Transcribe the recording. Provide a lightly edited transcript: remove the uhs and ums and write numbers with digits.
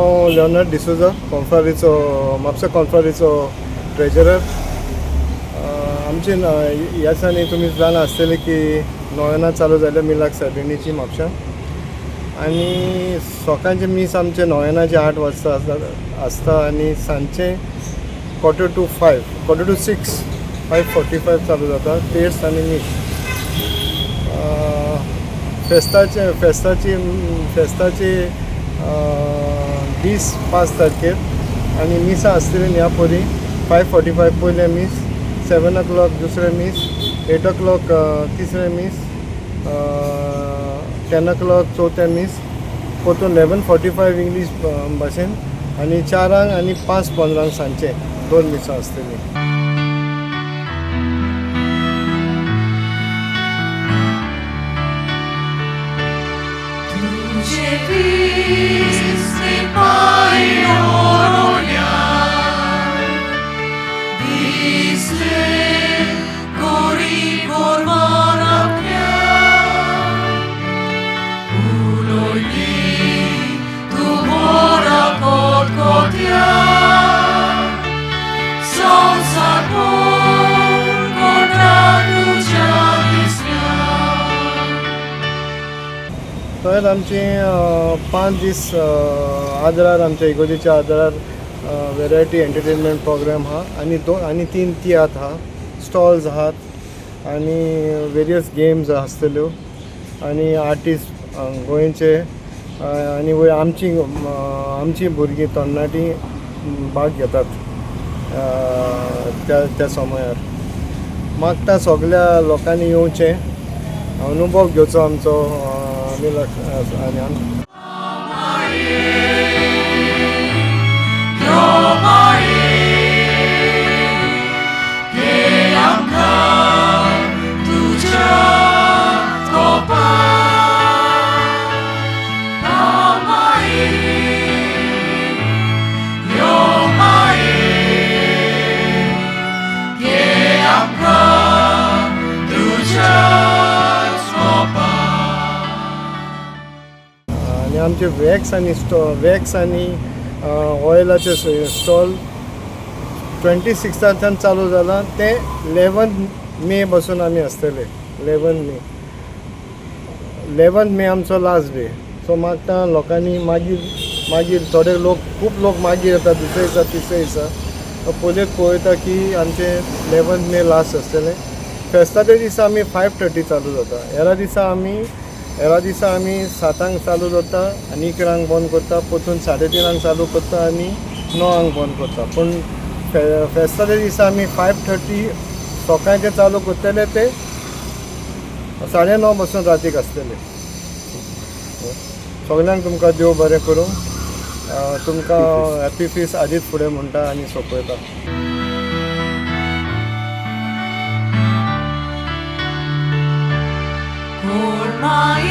हांव Leonard D'Souza Mapusa कॉन्फ्ररीचो treasurer. आमचे ह्या दिसांनी तुमी जाणा आसतलें की नोवेना चालू जाल्या मिलाक सॅबिनीची म्हापशां. आनी सकाळचें मीस आमचे नोवेनाचे 8 वाजता आसता आनी सांजचें 4:45 5:45 चालू जाता टेर्स आनी मीस. फेस्ताची 20-5 तारखेर आनी मिसां आसतलीं ह्या परी 5:45 पयलें मीस, 7 o'clock दुसरें मीस, 8 o'clock तिसरें मीस, 10 o'clock चवथें मीस, परतून 11:45 इंग्लीश भाशेन आनी 4 आनी 5:15 सांजचें 2 मिसां आसतलीं. तर आमची 5 दीस आदारार आमच्या इगोजेच्या आदारार वेरायटी एंटरटेनमेंट प्रोग्राम आहा आनी 3 तियात्र आहा, स्टॉल्स आहात आनी वेरियस गेम्स आसतल्यो आनी आर्टिस्ट गोंयचे आनी वयर आमची भुरगीं तरणाटीं भाग घेतात त्या समयार. मागता सगळ्या लोकांनी येवचें, अनुभव घेवचो आमचो आनी आमचे वॅक्स आनी ऑयलाचे स्टॉल 26 चालू जाला ते 11 मे पासून आमी आसतले. 11 मे आमचो लास्ट डे. सो मागता लोकांनी मागीर थोडे खूब लोक मागीर येता दुसरे दिसा तिसरे दिसा पळयता की आमचे 11 मे लास्ट आसतलें. फेस्ताच्या दिसा आमी 5:30 चालू जाता. हेरा दिसा आमी 7 चालू जाता आनी 1 बंद करता, परतून 3:30 चालू करता आनी 9 बंद करता. पूण फेस्ताच्या दिसा आमी 5:30 सकाळचें चालू करतले ते 9:30 पासून रातीक आसतले. सगळ्यांक तुमकां देव बरें करूं. तुमकां हॅपी फीस्ट आदीत फुडें म्हणटा आनी सोंपयता. My